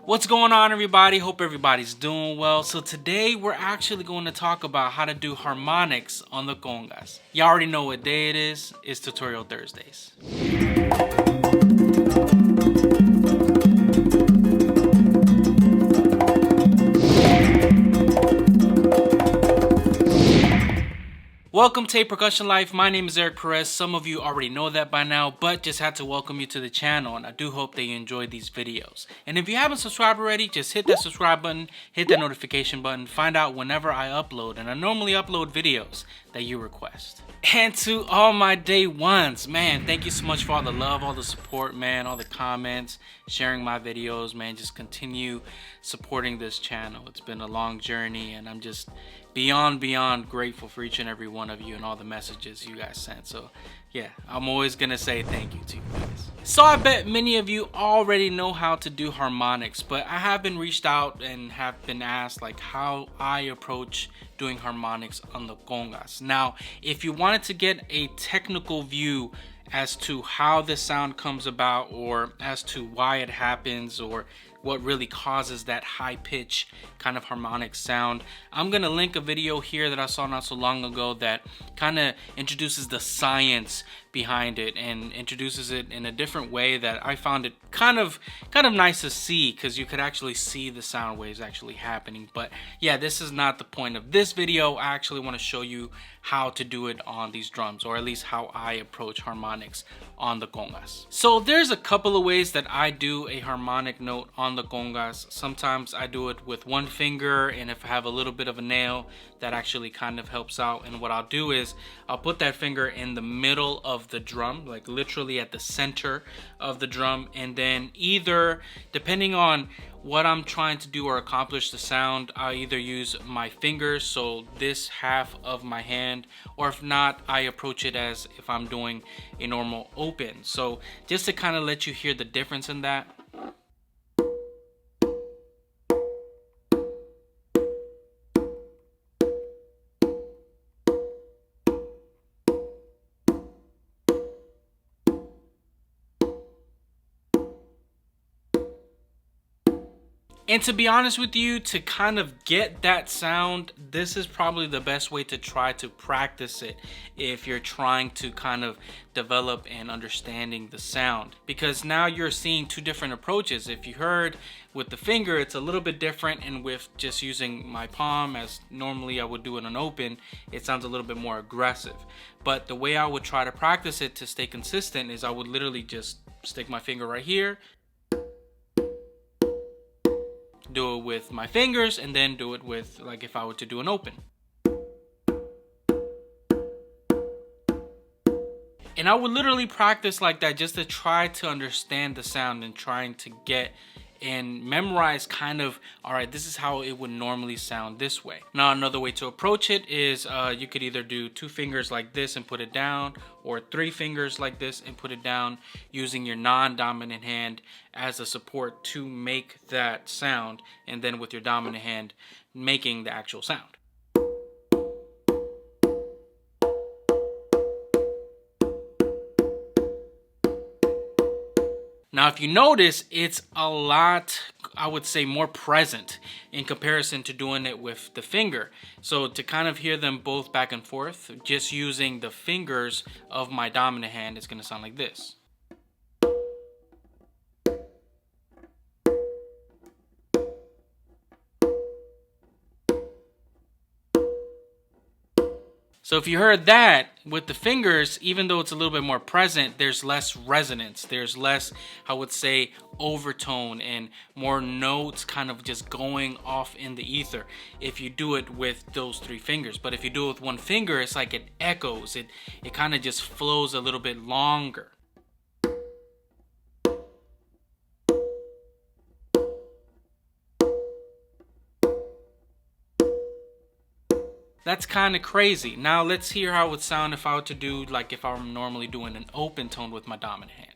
What's going on, everybody? Hope everybody's doing well. So today we're actually going to talk about how to do harmonics on the congas. You already know what day it is. It's Tutorial Thursdays. Welcome to Percussion Life. My name is Eric Perez. Some of you already know that by now, but just had to welcome you to the channel, and I do hope that you enjoyed these videos. And if you haven't subscribed already, just hit that subscribe button, hit that notification button, find out whenever I upload, and I normally upload videos that you request. And to all my day ones, man, thank you so much for all the love, all the support, man, all the comments, sharing my videos, man. Just continue supporting this channel. It's been a long journey, and I'm just beyond grateful for each and every one of you and all the messages you guys sent. So yeah, I'm always gonna say thank you to you guys. So I bet many of you already know how to do harmonics, but I have been reached out and have been asked like how I approach doing harmonics on the congas. Now, if you wanted to get a technical view as to how the sound comes about, or as to why it happens, or what really causes that high pitch kind of harmonic sound, I'm gonna link a video here that I saw not so long ago that kind of introduces the science behind it and introduces it in a different way that I found it kind of nice to see, because you could actually see the sound waves actually happening. But yeah, this is not the point of this video. I actually want to show you how to do it on these drums, or at least how I approach harmonics on the congas. So there's a couple of ways that I do a harmonic note on the congas. Sometimes I do it with one finger, and if I have a little bit of a nail, that actually kind of helps out. And what I'll do is I'll put that finger in the middle of the drum, like literally at the center of the drum, and then either, depending on what I'm trying to do or accomplish the sound, I'll either use my fingers, so this half of my hand, or if not, I approach it as if I'm doing a normal open. So just to kind of let you hear the difference in that. And to be honest with you, to kind of get that sound, this is probably the best way to try to practice it if you're trying to kind of develop and understanding the sound. Because now you're seeing two different approaches. If you heard with the finger, it's a little bit different, and with just using my palm as normally I would do it on open, it sounds a little bit more aggressive. But the way I would try to practice it to stay consistent is I would literally just stick my finger right here, do it with my fingers, and then do it with, like if I were to do an open. And I would literally practice like that just to try to understand the sound and trying to get and memorize kind of, all right, this is how it would normally sound this way. Now, another way to approach it is you could either do two fingers like this and put it down, or three fingers like this and put it down, using your non-dominant hand as a support to make that sound, and then with your dominant hand making the actual sound. Now, if you notice, it's a lot, I would say, more present in comparison to doing it with the finger. So to kind of hear them both back and forth, just using the fingers of my dominant hand, it's going to sound like this. So if you heard that with the fingers, even though it's a little bit more present, there's less resonance. There's less, I would say, overtone and more notes kind of just going off in the ether if you do it with those three fingers. But if you do it with one finger, it's like it echoes. It kind of just flows a little bit longer. That's kind of crazy. Now let's hear how it would sound if I were to do, like if I'm normally doing an open tone with my dominant hand.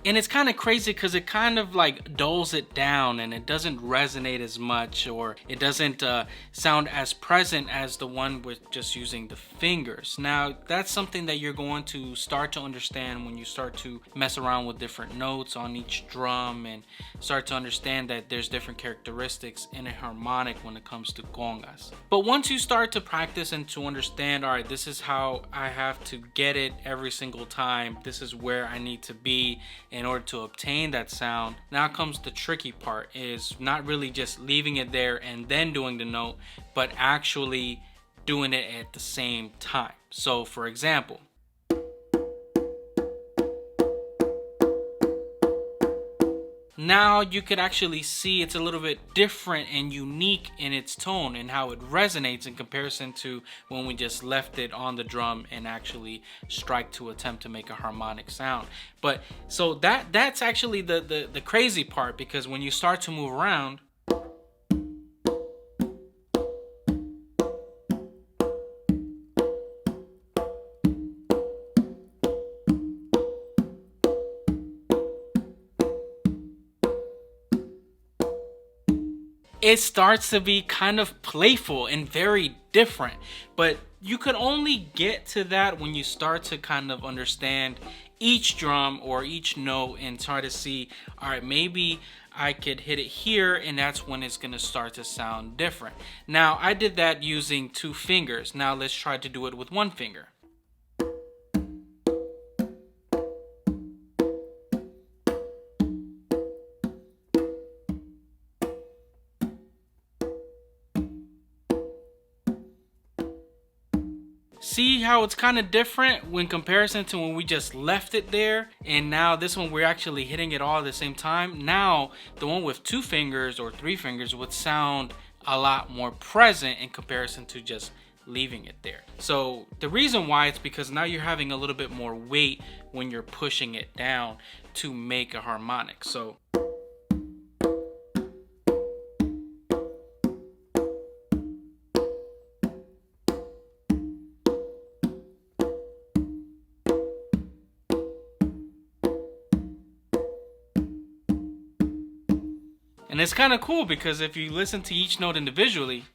And it's kind of crazy because it kind of like dulls it down and it doesn't resonate as much, or it doesn't sound as present as the one with just using the fingers. Now that's something that you're going to start to understand when you start to mess around with different notes on each drum and start to understand that there's different characteristics in a harmonic when it comes to congas. But once you start to practice and to understand, all right, this is how I have to get it every single time, this is where I need to be in order to obtain that sound. Now comes the tricky part, is not really just leaving it there and then doing the note, but actually doing it at the same time. So for example, now you could actually see it's a little bit different and unique in its tone and how it resonates in comparison to when we just left it on the drum and actually strike to attempt to make a harmonic sound. But so that's actually the crazy part, because when you start to move around, it starts to be kind of playful and very different. But you could only get to that when you start to kind of understand each drum or each note and try to see, all right, maybe I could hit it here, and that's when it's going to start to sound different. Now I did that using 2 fingers. Now let's try to do it with 1 finger. See how it's kind of different when comparison to when we just left it there, and now this one we're actually hitting it all at the same time. Now the one with 2 fingers or 3 fingers would sound a lot more present in comparison to just leaving it there. So the reason why, it's because now you're having a little bit more weight when you're pushing it down to make a harmonic. So and it's kind of cool because if you listen to each note individually,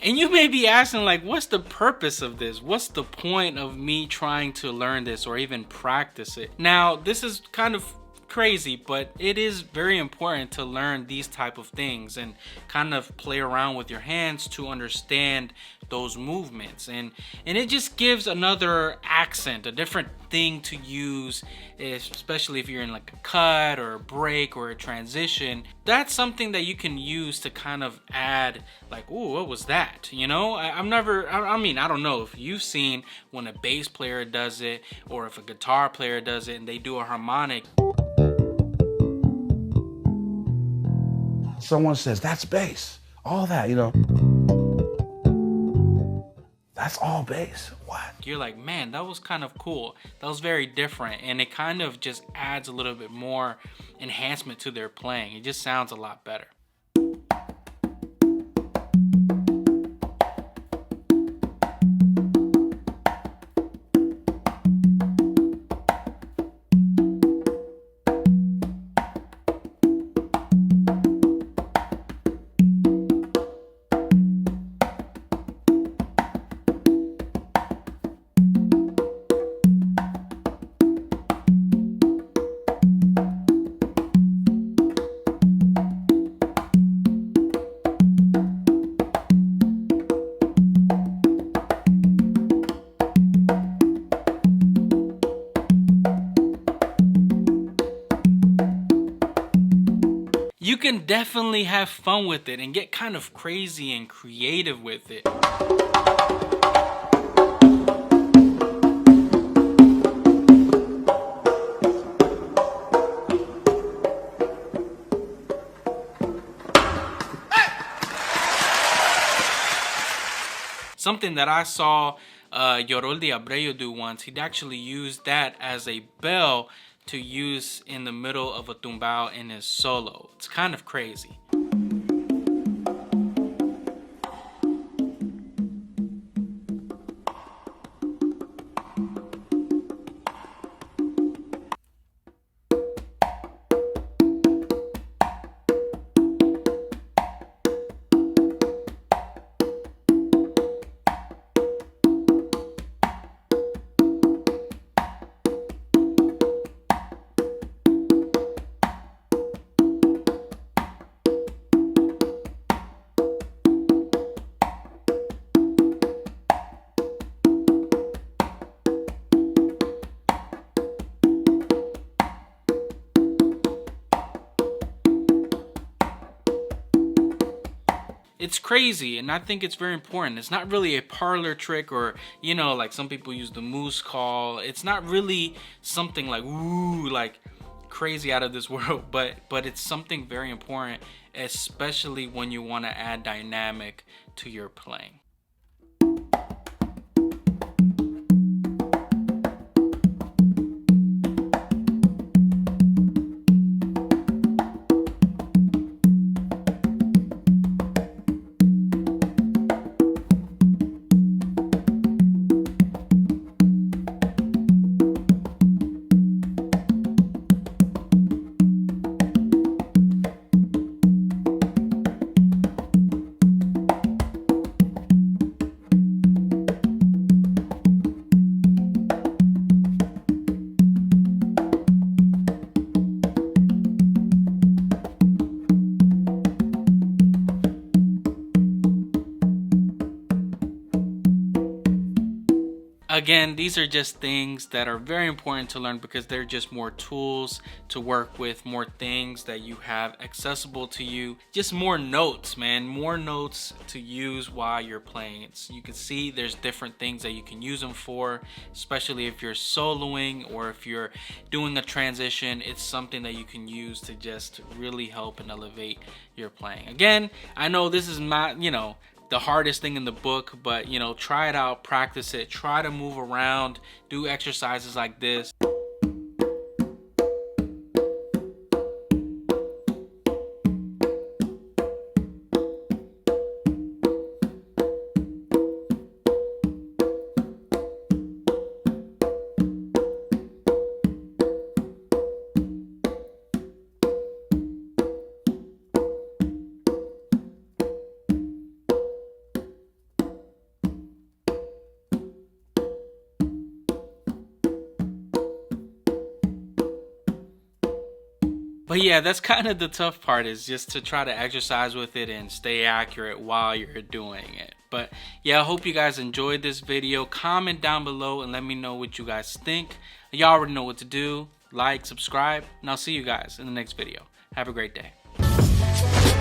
and you may be asking, like, what's the purpose of this? What's the point of me trying to learn this or even practice it? Now, this is kind of crazy, but it is very important to learn these type of things and kind of play around with your hands to understand those movements, and it just gives another accent, a different thing to use, especially if you're in like a cut or a break or a transition. That's something that you can use to kind of add, like, ooh, what was that? You know, I mean, I don't know if you've seen when a bass player does it or if a guitar player does it and they do a harmonic. Someone says, that's bass. All that, you know. That's all bass. What? You're like, man, that was kind of cool. That was very different. And it kind of just adds a little bit more enhancement to their playing. It just sounds a lot better. You can definitely have fun with it and get kind of crazy and creative with it. something that I saw Yorol de Abreu do once. He'd actually use that as a bell to use in the middle of a tumbao in his solo. It's kind of crazy. It's crazy, and I think it's very important. It's not really a parlor trick, or, you know, like some people use the moose call. It's not really something like, ooh, like crazy out of this world, but it's something very important, especially when you want to add dynamic to your playing. Again, these are just things that are very important to learn because they're just more tools to work with, more things that you have accessible to you, just more notes, man, more notes to use while you're playing. You can see there's different things that you can use them for, especially if you're soloing or if you're doing a transition. It's something that you can use to just really help and elevate your playing. Again, I know this is not, you know, the hardest thing in the book, but you know, try it out, practice it, try to move around, do exercises like this. But yeah, that's kind of the tough part, is just to try to exercise with it and stay accurate while you're doing it. But yeah, I hope you guys enjoyed this video. Comment down below and let me know what you guys think. Y'all already know what to do. Like, subscribe, and I'll see you guys in the next video. Have a great day.